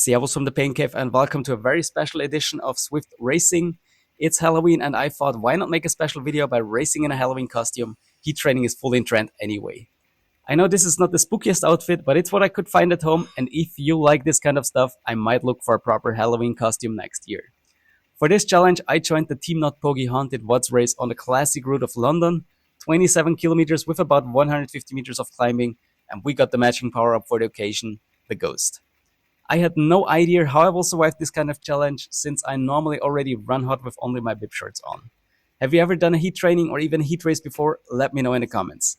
Servus from the Pain Cave and welcome to a very special edition of Zwift Racing. It's Halloween and I thought why not make a special video by racing in a Halloween costume. Heat training is fully in trend anyway. I know this is not the spookiest outfit, but it's what I could find at home, and if you like this kind of stuff, I might look for a proper Halloween costume next year. For this challenge, I joined the Team Not Pogi Haunted Woods race on the classic route of London, 27 kilometers with about 150 meters of climbing, and we got the matching power up for the occasion, the Ghost. I had no idea how I will survive this kind of challenge since I normally already run hot with only my bib shorts on. Have you ever done a heat training or even a heat race before? Let me know in the comments.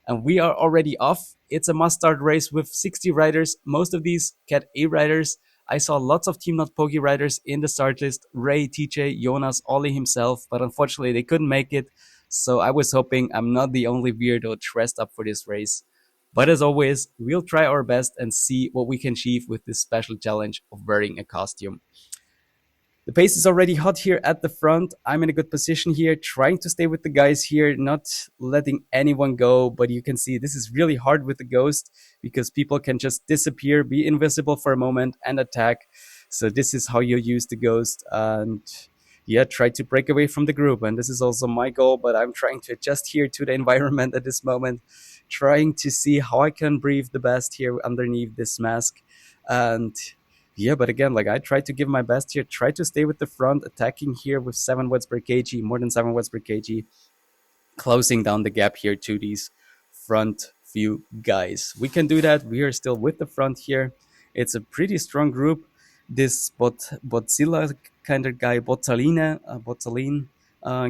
And we are already off. It's a must start race with 60 riders, most of these Cat A riders. I saw lots of Team Not Pogi riders in the start list, Ray, TJ, Jonas, Ollie himself, but unfortunately they couldn't make it. So I was hoping I'm not the only weirdo dressed up for this race. But as always, we'll try our best and see what we can achieve with this special challenge of wearing a costume. The pace is already hot here at the front. I'm in a good position here, trying to stay with the guys here, not letting anyone go. But you can see this is really hard with the Ghost because people can just disappear, be invisible for a moment and attack. So this is how you use the Ghost and try to break away from the group. And this is also my goal, but I'm trying to adjust here to the environment at this moment, trying to see how I can breathe the best here underneath this mask. And but again, like I try to give my best here, try to stay with the front, attacking here with 7 watts per kg, more than 7 watts per kg, closing down the gap here to these front few guys. We can do that. We are still with the front here. It's a pretty strong group. This Botzilla kind of guy, Botzaline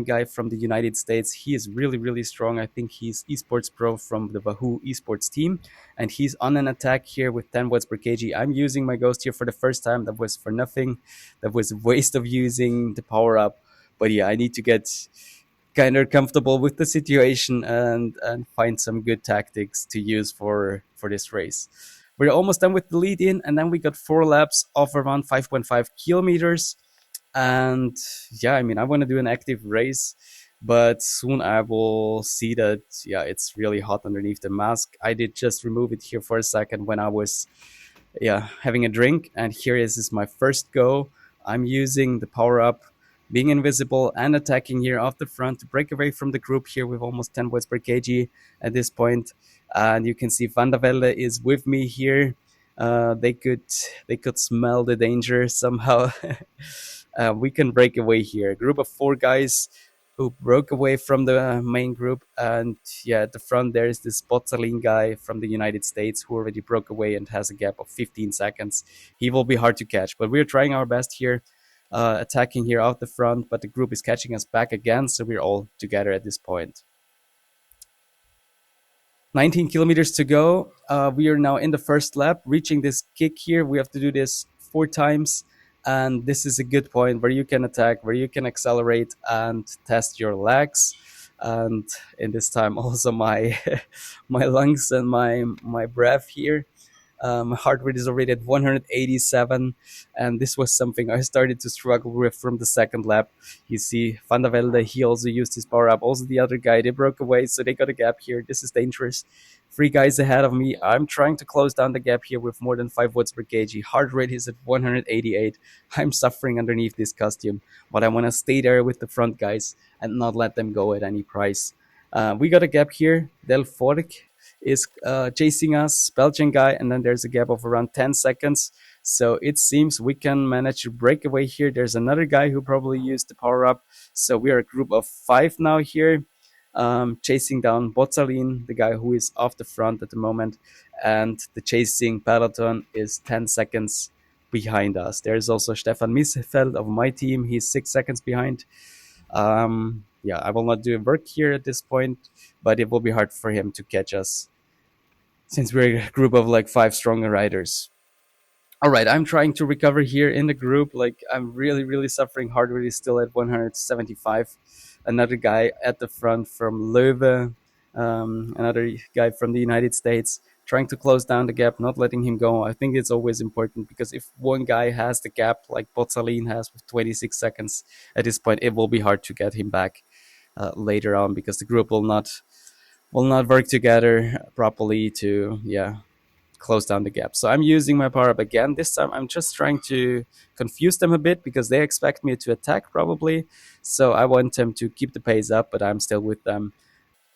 guy from the United States, he is really, really strong. I think he's esports pro from the Wahoo esports team, and he's on an attack here with 10 watts per kg. I'm using my Ghost here for the first time. That was for nothing. That was a waste of using the power up. But I need to get kind of comfortable with the situation and find some good tactics to use for this race. We're almost done with the lead in, and then we got 4 laps of around 5.5 kilometers. And I want to do an active race, but soon I will see that it's really hot underneath the mask. I did just remove it here for a second when I was having a drink, and here is my first go. I'm using the power up, being invisible and attacking here off the front to break away from the group here with almost 10 watts per kg at this point. And you can see Van der Velde is with me here. They could smell the danger somehow. We can break away here. A group of 4 guys who broke away from the main group. And at the front there is this Botzaline guy from the United States who already broke away and has a gap of 15 seconds. He will be hard to catch, but we're trying our best here, attacking here out the front, but the group is catching us back again, so we're all together at this point. 19 kilometers to go. We are now in the first lap, reaching this kick here. We have to do this 4 times. And this is a good point where you can attack, where you can accelerate and test your legs. And in this time also my my lungs and my breath here. Heart rate is already at 187, and this was something I started to struggle with from the second lap. You see Van der Velde, he also used his power up. Also the other guy, they broke away, so they got a gap here. This is dangerous. 3 guys ahead of me. I'm trying to close down the gap here with more than 5 watts per kg. Heart rate is at 188. I'm suffering underneath this costume, but I want to stay there with the front guys and not let them go at any price. We got a gap here. Del Fork is chasing us, Belgian guy, and then there's a gap of around 10 seconds. So it seems we can manage to break away here. There's another guy who probably used the power up. So we are a group of 5 now here, chasing down Botzaline, the guy who is off the front at the moment, and the chasing peloton is 10 seconds behind us. There's also Stefan Missefeld of my team. He's 6 seconds behind. I will not do work here at this point, but it will be hard for him to catch us since we're a group of like 5 stronger riders. All right, I'm trying to recover here in the group. Like I'm really, really suffering. Heart rate is still at 175. Another guy at the front from Löwe, another guy from the United States, trying to close down the gap, not letting him go. I think it's always important because if one guy has the gap like Botzaline has with 26 seconds at this point, it will be hard to get him back later on because the group will not work together properly to close down the gap. So I'm using my power up again. This time I'm just trying to confuse them a bit because they expect me to attack probably. So I want them to keep the pace up, but I'm still with them.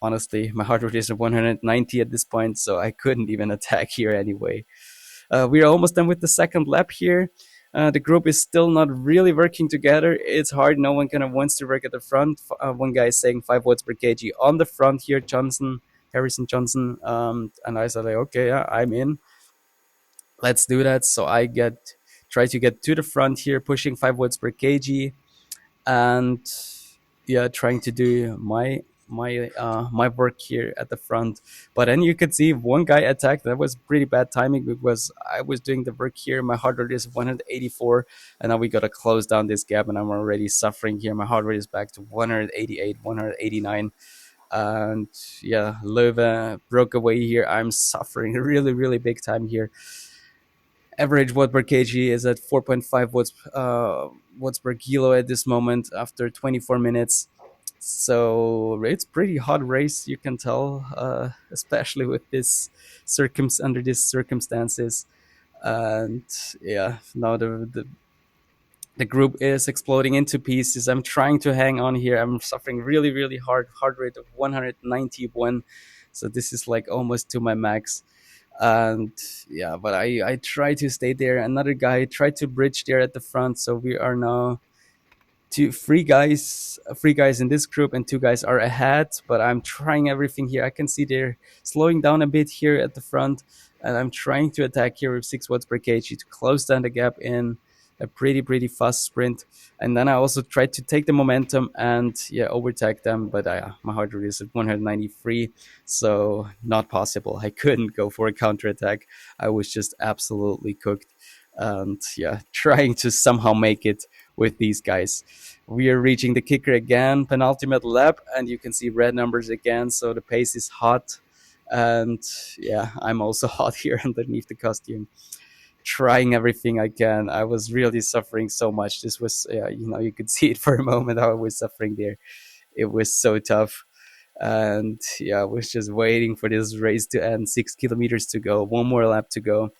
Honestly, my heart rate is at 190 at this point, so I couldn't even attack here anyway. We are almost done with the second lap here. The group is still not really working together. It's hard. No one kind of wants to work at the front. One guy is saying 5 watts per kg on the front here, Harrison Johnson. And I said, like, okay, yeah, I'm in. Let's do that. So try to get to the front here, pushing 5 watts per kg, and yeah, trying to do my work here at the front. But then you could see one guy attacked. That was pretty bad timing because I was doing the work here. My heart rate is 184, and now we gotta close down this gap, and I'm already suffering here. My heart rate is back to 188, 189. And yeah, Löwe broke away here. I'm suffering really, really big time here. Average watt per kg is at 4.5 watts per kilo at this moment after 24 minutes. So it's pretty hot race, you can tell, especially with under these circumstances. And yeah, now the group is exploding into pieces. I'm trying to hang on here. I'm suffering really, really hard. Heart rate of 191. So this is like almost to my max. And yeah, but I try to stay there. Another guy tried to bridge there at the front. So we are now three guys in this group, and 2 guys are ahead, but I'm trying everything here. I can see they're slowing down a bit here at the front, and I'm trying to attack here with 6 watts per kg to close down the gap in a pretty fast sprint. And then I also tried to take the momentum and yeah, overtake them, but my heart rate is at 193, so not possible. I couldn't go for a counter attack. I was just absolutely cooked. And yeah, trying to somehow make it with these guys. We are reaching the kicker again, penultimate lap, and you can see red numbers again. So the pace is hot, and yeah, I'm also hot here underneath the costume. Trying everything I can. I was really suffering so much. This was, you could see it for a moment how I was suffering there. It was so tough. And yeah, I was just waiting for this race to end. 6 kilometers to go, one more lap to go,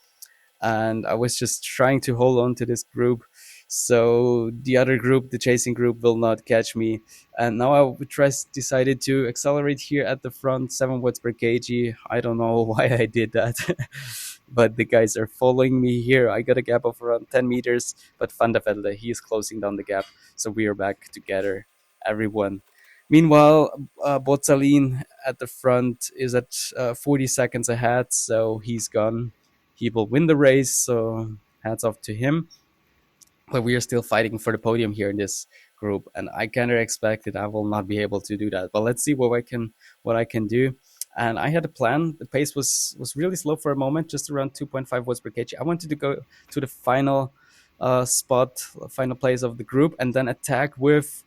and I was just trying to hold on to this group so the other group, the chasing group, will not catch me. And now I decided to accelerate here at the front, 7 watts per kg. I don't know why I did that. But the guys are following me here. I got a gap of around 10 meters, but Van der Velde, he is closing down the gap. So we are back together, everyone. Meanwhile, Botzalin at the front is at 40 seconds ahead, so he's gone. He will win the race, so hats off to him. But we are still fighting for the podium here in this group, and I kind of expected I will not be able to do that. But let's see what I can do. And I had a plan. The pace was really slow for a moment, just around 2.5 watts per kg. I wanted to go to the final final place of the group, and then attack with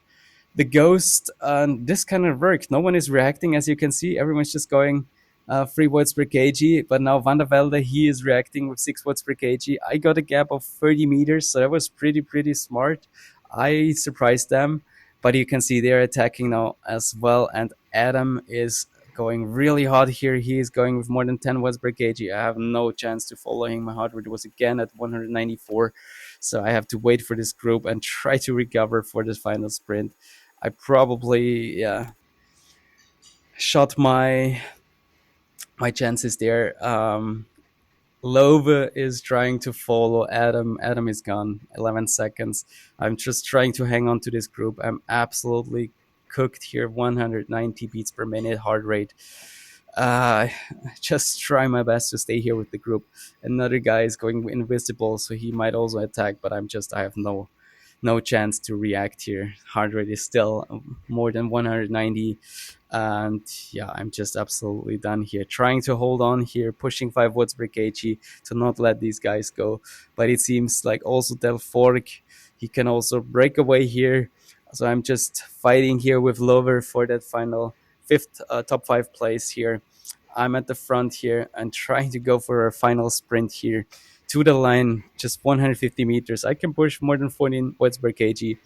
the ghost. And this kind of worked. No one is reacting, as you can see. Everyone's just going 3 watts per kg. But now Van der Velde, he is reacting with 6 watts per kg. I got a gap of 30 meters, so that was pretty smart. I surprised them, but you can see they're attacking now as well. And Adam is going really hot here. He is going with more than 10 watts per kg. I have no chance to follow him. My heart rate was again at 194. So I have to wait for this group and try to recover for this final sprint. I probably shot my chances there. Love is trying to follow Adam. Adam is gone. 11 seconds. I'm just trying to hang on to this group. I'm absolutely cooked here. 190 beats per minute heart rate. Just try my best to stay here with the group. Another guy is going invisible, so he might also attack, but I have no chance to react here. Heart rate is still more than 190. And yeah, I'm just absolutely done here. Trying to hold on here, pushing 5 watts per kg to not let these guys go. But it seems like also Del Fork, he can also break away here. So I'm just fighting here with Lover for that final top 5 place here. I'm at the front here and trying to go for a final sprint here to the line, just 150 meters. I can push more than 14 watts per kg.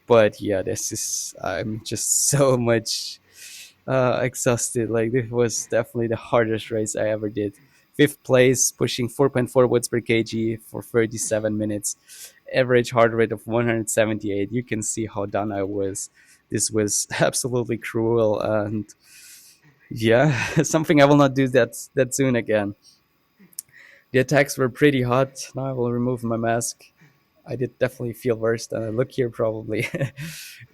But yeah, I'm just so much exhausted. Like, this was definitely the hardest race I ever did. fifth place, pushing 4.4 watts per kg for 37 minutes, average heart rate of 178. You can see how done I was. This was absolutely cruel, and yeah, something I will not do that soon again. The attacks were pretty hot. Now I will remove my mask. I did definitely feel worse than I look here, probably.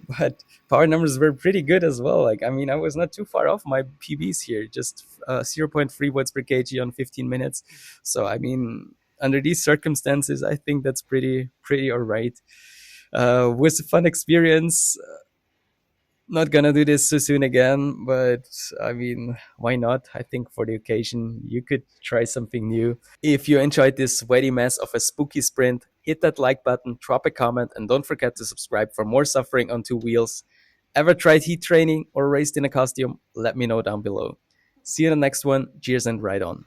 But power numbers were pretty good as well. Like, I mean, I was not too far off my PBs here, just zero point 0.3 watts per kg on 15 minutes. So, I mean, under these circumstances, I think that's pretty all right. Was a fun experience. Not gonna do this so soon again, but I mean, why not? I think for the occasion, you could try something new. If you enjoyed this sweaty mess of a spooky sprint, hit that like button, drop a comment, and don't forget to subscribe for more suffering on two wheels. Ever tried heat training or raced in a costume? Let me know down below. See you in the next one. Cheers and ride on.